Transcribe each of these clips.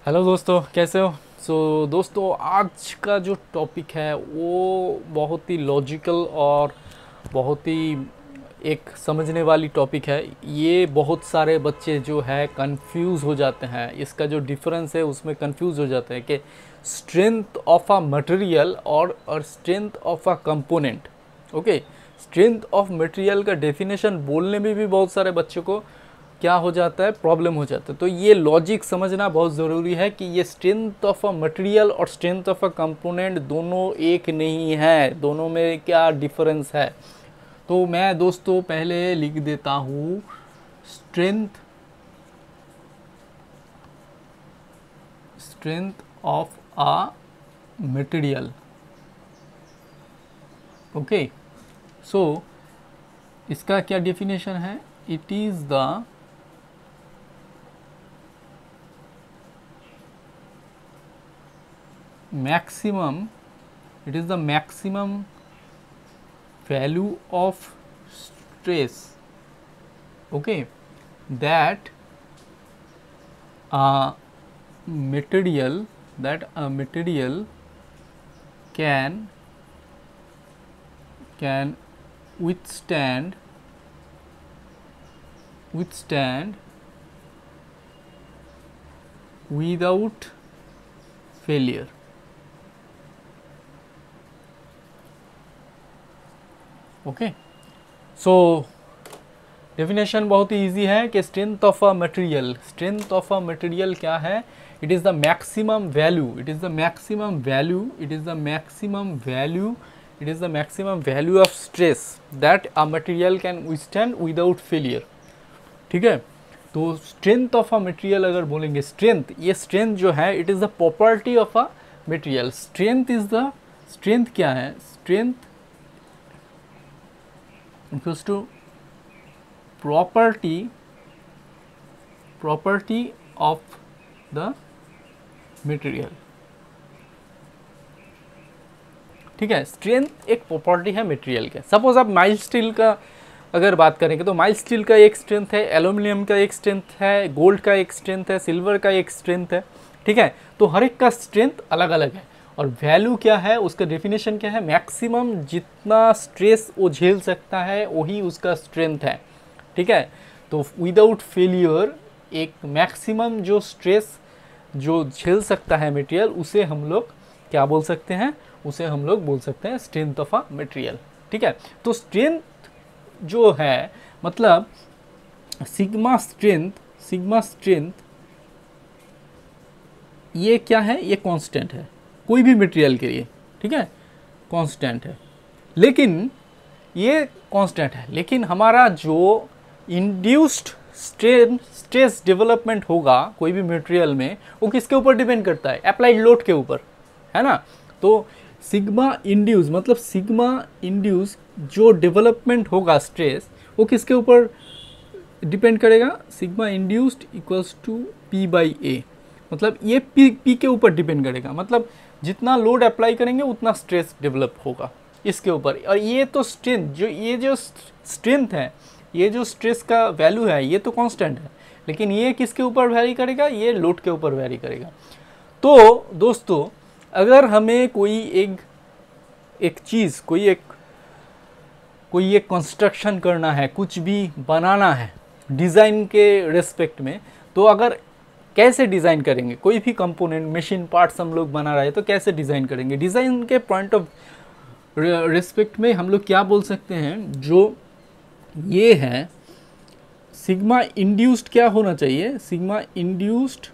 Hello दोस्तों, कैसे हो? दोस्तों, आज का जो टॉपिक है वो बहुत ही लॉजिकल और बहुत ही एक समझने वाली टॉपिक है। ये बहुत सारे बच्चे जो है कंफ्यूज हो जाते हैं, इसका जो डिफरेंस है उसमें कंफ्यूज हो जाते हैं कि स्ट्रेंथ ऑफ अ मटेरियल और strength of a component. Okay, strength of material का डेफिनेशन बोलने में भी बहुत सारे बच्चों को क्या हो जाता है, प्रॉब्लम हो जाता है। तो ये लॉजिक समझना बहुत ज़रूरी है कि ये स्ट्रेंथ ऑफ अ मटेरियल और स्ट्रेंथ ऑफ अ कंपोनेंट दोनों एक नहीं है, दोनों में क्या डिफरेंस है। तो मैं दोस्तों पहले लिख देता हूँ strength strength of a material. Okay, so इसका क्या डेफिनेशन है? It is the maximum it is the maximum value of stress, okay, that a material can withstand without failure। Okay, so definition बहुत ही इजी है कि strength of a material क्या है? It is the maximum value of stress that a material can withstand without failure. ठीक है, तो strength of a material अगर बोलेंगे, ये स्ट्रेंथ जो है it is the property of a material. Strength क्या है? Strength equals to property of the material। ठीक है, स्ट्रेंथ एक प्रॉपर्टी है मटेरियल के। सपोज आप माइल्ड स्टील का अगर बात करेंगे तो माइल्ड स्टील का एक स्ट्रेंथ है, एल्यूमिनियम का एक स्ट्रेंथ है, गोल्ड का एक स्ट्रेंथ है, सिल्वर का एक स्ट्रेंथ है। ठीक है, तो हर एक का स्ट्रेंथ अलग अलग है। और वैल्यू क्या है, उसका डेफिनेशन क्या है? मैक्सिमम जितना स्ट्रेस वो झेल सकता है वही उसका स्ट्रेंथ है। ठीक है, तो विदाउट फेलियर एक मैक्सिमम जो स्ट्रेस जो झेल सकता है मटेरियल, उसे हम लोग क्या बोल सकते हैं? उसे हम लोग बोल सकते हैं स्ट्रेंथ ऑफ अ मटेरियल। ठीक है, तो स्ट्रेंथ जो है मतलब सिग्मा स्ट्रेंथ ये क्या है? ये कांस्टेंट है कोई भी मटेरियल के लिए। ठीक है, कांस्टेंट है, लेकिन ये कांस्टेंट है, लेकिन हमारा जो इंड्यूस्ड स्ट्रेस डेवलपमेंट होगा कोई भी मटेरियल में, वो किसके ऊपर डिपेंड करता है? अप्लाइड लोड के ऊपर, है ना। तो सिग्मा इंड्यूस जो डेवलपमेंट होगा स्ट्रेस, वो किसके ऊपर डिपेंड करेगा? Sigma induced equals to P by A. मतलब ये पी के ऊपर डिपेंड करेगा, मतलब जितना लोड अप्लाई करेंगे उतना स्ट्रेस डेवलप होगा इसके ऊपर। और ये तो स्ट्रेंथ है, ये जो स्ट्रेस का वैल्यू है ये तो कांस्टेंट है, लेकिन ये किसके ऊपर वैरी करेगा? ये लोड के ऊपर वैरी करेगा। तो दोस्तों, अगर हमें कोई एक चीज़ कोई एक कंस्ट्रक्शन करना है, कुछ भी बनाना है डिज़ाइन के रेस्पेक्ट में, तो अगर कैसे डिज़ाइन करेंगे? कोई भी कंपोनेंट, मशीन पार्ट्स हम लोग बना रहे हैं तो कैसे डिज़ाइन करेंगे? डिज़ाइन के पॉइंट ऑफ रेस्पेक्ट में हम लोग क्या बोल सकते हैं? जो ये है सिग्मा इंड्यूस्ड क्या होना चाहिए? सिग्मा इंड्यूस्ड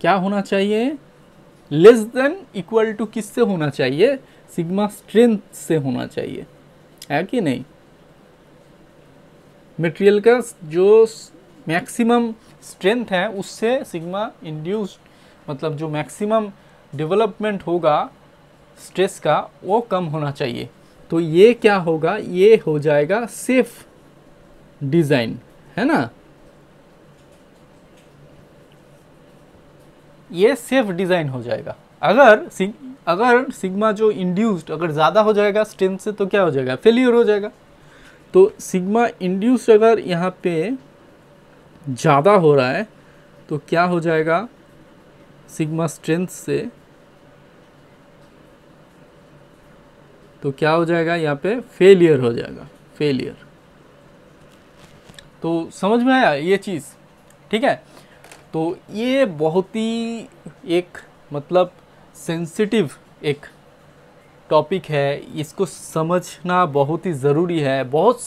क्या होना चाहिए? लेस देन इक्वल टू किससे होना चाहिए? सिग्मा स्ट्रेंथ से होना चाहिए, है कि नहीं? मटेरियल का जो मैक्सिमम स्ट्रेंथ है उससे सिग्मा इंड्यूस्ड मतलब जो मैक्सिमम डेवलपमेंट होगा स्ट्रेस का, वो कम होना चाहिए। तो ये क्या होगा? ये हो जाएगा सेफ डिज़ाइन, है ना। ये सेफ डिज़ाइन हो जाएगा। अगर सिग्मा जो इंड्यूस्ड अगर ज़्यादा हो जाएगा स्ट्रेंथ से, तो क्या हो जाएगा? फेलियर हो जाएगा। तो सिग्मा इंड्यूस्ड अगर यहाँ पे ज़्यादा हो रहा है तो क्या हो जाएगा सिग्मा स्ट्रेंथ से, तो क्या हो जाएगा यहाँ पे फेलियर हो जाएगा, फेलियर। तो समझ में आया ये चीज़, ठीक है। तो ये बहुत ही एक मतलब सेंसिटिव एक टॉपिक है, इसको समझना बहुत ही ज़रूरी है। बहुत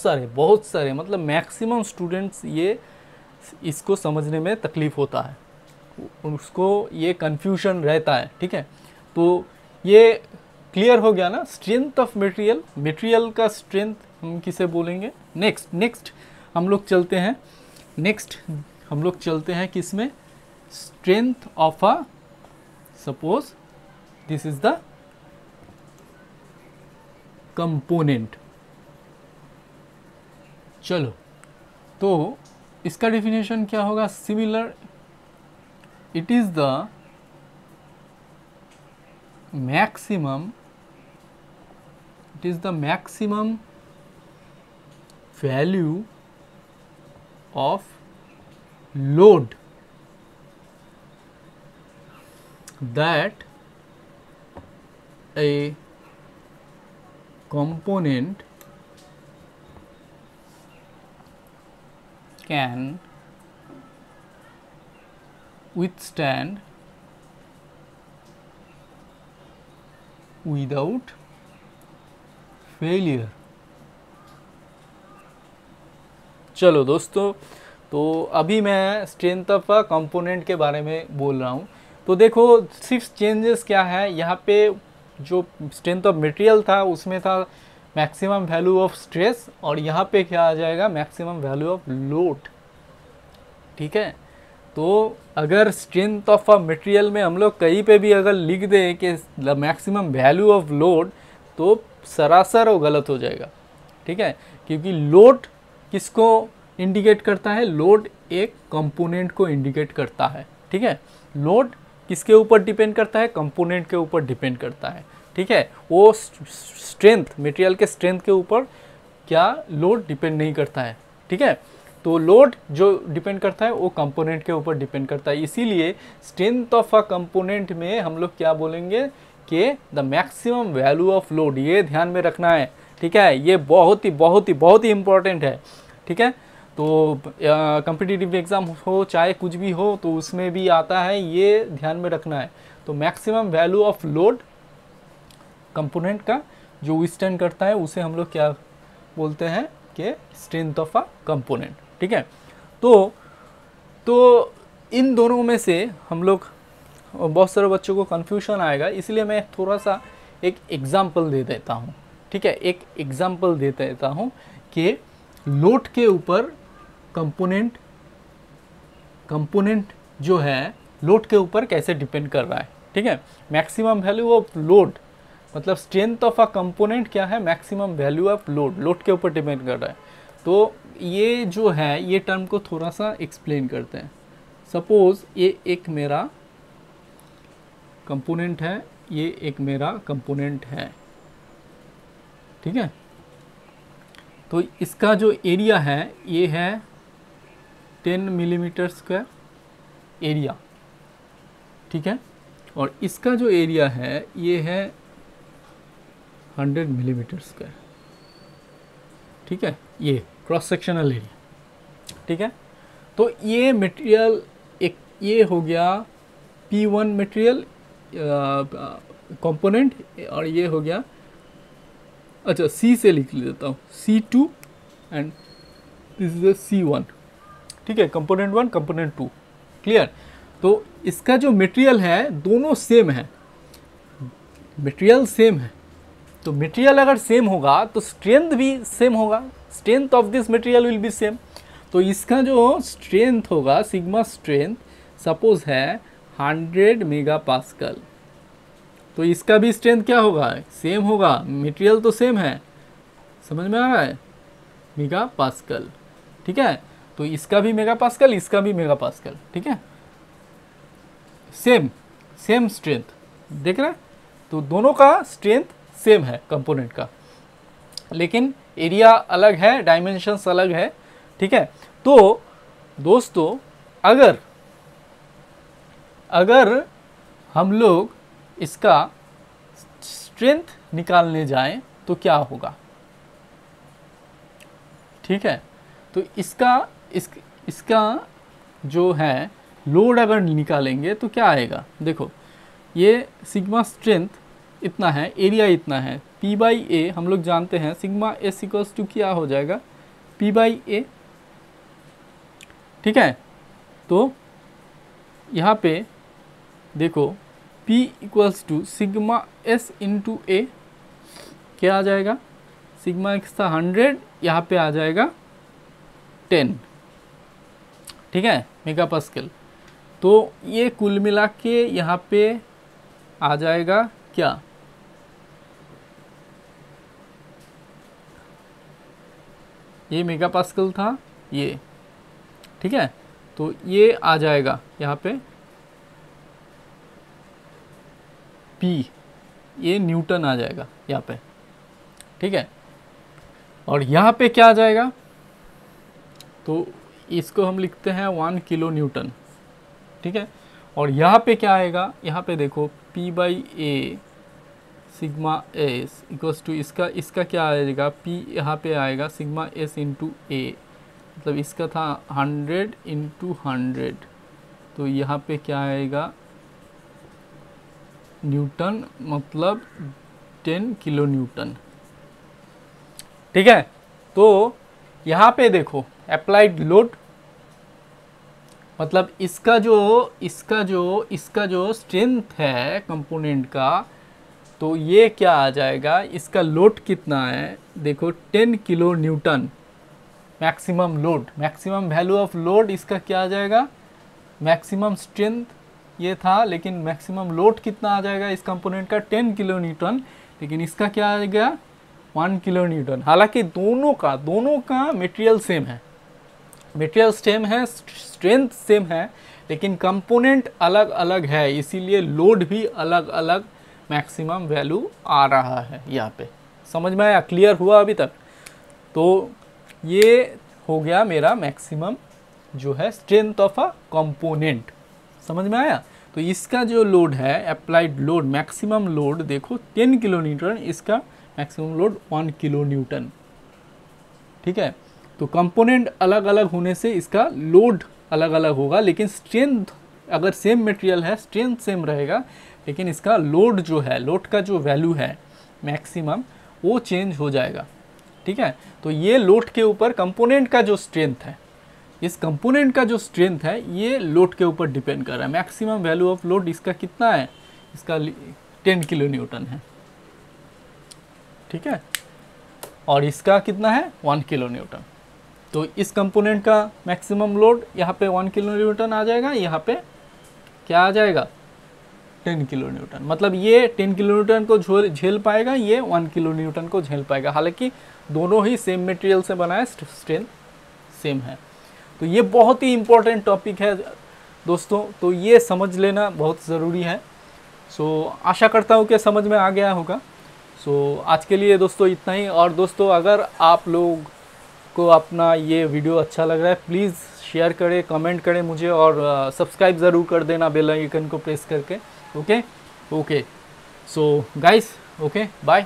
सारे मतलब मैक्सिमम स्टूडेंट्स ये इसको समझने में तकलीफ़ होता है, उसको ये कन्फ्यूजन रहता है, ठीक है। तो ये क्लियर हो गया ना, स्ट्रेंथ ऑफ मटेरियल, मटेरियल का स्ट्रेंथ हम किसे बोलेंगे। नेक्स्ट हम लोग चलते हैं, किसमें, strength of a, suppose this is the component. चलो, तो इसका डेफिनेशन क्या होगा, similar, it is the maximum value of load that a component can withstand without failure। चलो दोस्तों, तो अभी मैं स्ट्रेंथ ऑफ अ कंपोनेंट के बारे में बोल रहा हूँ। तो देखो सिर्फ चेंजेस क्या है यहाँ पे, जो स्ट्रेंथ ऑफ मटेरियल था उसमें था मैक्सिमम वैल्यू ऑफ स्ट्रेस, और यहाँ पे क्या आ जाएगा, मैक्सिमम वैल्यू ऑफ लोड, ठीक है। तो अगर स्ट्रेंथ ऑफ अ मटेरियल में हम लोग कहीं पे भी अगर लिख दें कि मैक्सिमम वैल्यू ऑफ लोड, तो सरासर वो गलत हो जाएगा, ठीक है। क्योंकि लोड किसको इंडिकेट करता है, लोड एक कंपोनेंट को इंडिकेट करता है, ठीक है। लोड किसके ऊपर डिपेंड करता है, कंपोनेंट के ऊपर डिपेंड करता है, ठीक है। वो स्ट्रेंथ, मटेरियल के स्ट्रेंथ के ऊपर क्या लोड डिपेंड नहीं करता है, ठीक है। तो लोड जो डिपेंड करता है वो कंपोनेंट के ऊपर डिपेंड करता है। इसीलिए स्ट्रेंथ ऑफ अ कंपोनेंट में हम लोग क्या बोलेंगे कि the maximum value of load, ये ध्यान में रखना है, ठीक है। ये बहुत ही इंपॉर्टेंट है, ठीक है। तो कॉम्पिटिटिव एग्ज़ाम हो चाहे कुछ भी हो, तो उसमें भी आता है, ये ध्यान में रखना है। तो maximum value of load component का जो विस्टैंड करता है उसे हम लोग क्या बोलते हैं कि स्ट्रेंथ ऑफ अ कंपोनेंट, ठीक है। तो इन दोनों में से हम लोग, बहुत सारे बच्चों को कन्फ्यूजन आएगा, इसलिए मैं थोड़ा सा एक एग्जाम्पल दे देता हूँ, ठीक है। एक एग्जाम्पल दे देता हूँ कि लोड के ऊपर कंपोनेंट जो है लोड के ऊपर कैसे डिपेंड कर रहा है, ठीक है। मैक्सिमम वैल्यू ऑफ लोड मतलब स्ट्रेंथ ऑफ अ कंपोनेंट क्या है, मैक्सिमम वैल्यू ऑफ लोड के ऊपर डिपेंड कर रहा है। तो ये जो है, ये टर्म को थोड़ा सा एक्सप्लेन करते हैं। सपोज ये एक मेरा कंपोनेंट है, ये एक मेरा कंपोनेंट है, ठीक है। तो इसका जो एरिया है ये है 10 मिलीमीटर स्क्वायर एरिया, ठीक है। और इसका जो एरिया है ये है 100 मिलीमीटर स्क्वायर, ठीक है। ये क्रॉस सेक्शनल एरिया, ठीक है। तो ये मटेरियल एक, ये हो गया P1 मटेरियल कंपोनेंट, और ये हो गया, अच्छा C से लिख लेता हूँ, C2 and this is C1, ठीक है। Component 1 component 2, clear. तो इसका जो मटेरियल है दोनों सेम है, मटेरियल सेम है। तो मटेरियल अगर सेम होगा तो स्ट्रेंथ भी सेम होगा, strength of this material will be same. तो इसका जो स्ट्रेंथ होगा, सिग्मा स्ट्रेंथ सपोज है 100 मेगा पास्कल, तो इसका भी स्ट्रेंथ क्या होगा, सेम होगा, मटेरियल तो सेम है, समझ में आ रहा है, मेगा पास्कल, ठीक है। तो इसका भी मेगा पास्कल, इसका भी मेगा पास्कल, ठीक है। सेम स्ट्रेंथ, देख रहे हैं। तो दोनों का स्ट्रेंथ सेम है कंपोनेंट का, लेकिन एरिया अलग है, डायमेंशंस अलग है, ठीक है। तो दोस्तों अगर अगर हम लोग इसका स्ट्रेंथ निकालने जाएं तो क्या होगा, ठीक है। तो इसका जो है लोड अगर निकालेंगे तो क्या आएगा, देखो ये सिग्मा स्ट्रेंथ इतना है, एरिया इतना है, P बाई ए हम लोग जानते हैं, सिग्मा एस इक्वल्स टू क्या हो जाएगा, P बाई ए, ठीक है। तो यहाँ पे देखो P equals to sigma S into A, क्या आ जाएगा, सिग्मा एक्स था 100, यहाँ पे आ जाएगा 10, ठीक है, मेगा पास्कल। तो ये कुल मिला के यहाँ पे आ जाएगा क्या, ये मेगा पास्कल था ये, ठीक है। तो ये आ जाएगा यहाँ पे P, ये न्यूटन आ जाएगा यहाँ पे, ठीक है। और यहाँ पे क्या आ जाएगा, तो इसको हम लिखते हैं 1 किलो न्यूटन, ठीक है। और यहाँ पे क्या आएगा, यहाँ पे देखो P by A sigma S equals to इसका क्या आएगा, P यहाँ पे आएगा सिग्मा एस इंटू ए, मतलब इसका था 100 इंटू 100, तो यहाँ पे क्या आएगा न्यूटन, मतलब 10 किलो न्यूटन, ठीक है। तो यहाँ पे देखो अप्लाइड लोड, मतलब इसका जो स्ट्रेंथ है कंपोनेंट का, तो ये क्या आ जाएगा, इसका लोड कितना है, देखो 10 kilo Newton maximum load, maximum value of load इसका क्या आ जाएगा, मैक्सिमम स्ट्रेंथ ये था, लेकिन मैक्सिमम लोड कितना आ जाएगा इस कंपोनेंट का 10 किलो न्यूटन, लेकिन इसका क्या आ गया 1 किलो न्यूटन। हालांकि दोनों का मटेरियल सेम है, मटेरियल सेम है, स्ट्रेंथ सेम है, लेकिन कंपोनेंट अलग अलग है, इसीलिए लोड भी अलग अलग मैक्सिमम वैल्यू आ रहा है यहाँ पे। समझ में आया, क्लियर हुआ अभी तक। तो ये हो गया मेरा मैक्सिमम जो है स्ट्रेंथ ऑफ अ कंपोनेंट, समझ में आया। तो इसका जो लोड है अप्लाइड लोड, मैक्सिमम लोड देखो 10 किलो न्यूटन, इसका मैक्सिमम लोड 1 किलो न्यूटन, ठीक है। तो कंपोनेंट अलग अलग होने से इसका लोड अलग अलग होगा, लेकिन स्ट्रेंथ अगर सेम मटेरियल है स्ट्रेंथ सेम रहेगा, लेकिन इसका लोड जो है, लोड का जो वैल्यू है मैक्सिमम, वो चेंज हो जाएगा, ठीक है। तो ये लोड के ऊपर कंपोनेंट का जो स्ट्रेंथ है, इस कंपोनेंट का जो स्ट्रेंथ है ये लोड के ऊपर डिपेंड कर रहा है। मैक्सिमम वैल्यू ऑफ लोड इसका कितना है, इसका 10 किलो न्यूटन है, ठीक है, और इसका कितना है 1 किलो न्यूटन। तो इस कंपोनेंट का मैक्सिमम लोड यहाँ पे 1 किलो न्यूटन आ जाएगा, यहाँ पे क्या आ जाएगा 10 किलो न्यूटन, मतलब ये 10 किलो न्यूटन को झेल पाएगा, ये 1 किलो न्यूटन को झेल पाएगा। हालांकि दोनों ही सेम मटेरियल से बना है, स्ट्रेंथ सेम है। तो ये बहुत ही इम्पोर्टेंट टॉपिक है दोस्तों, तो ये समझ लेना बहुत ज़रूरी है। सो आशा करता हूँ कि समझ में आ गया होगा। सो आज के लिए दोस्तों इतना ही। और दोस्तों अगर आप लोग को अपना ये वीडियो अच्छा लग रहा है, प्लीज़ शेयर करें, कमेंट करें मुझे, और सब्सक्राइब ज़रूर कर देना बेल आइकन को प्रेस करके। Okay, so guys, okay, bye.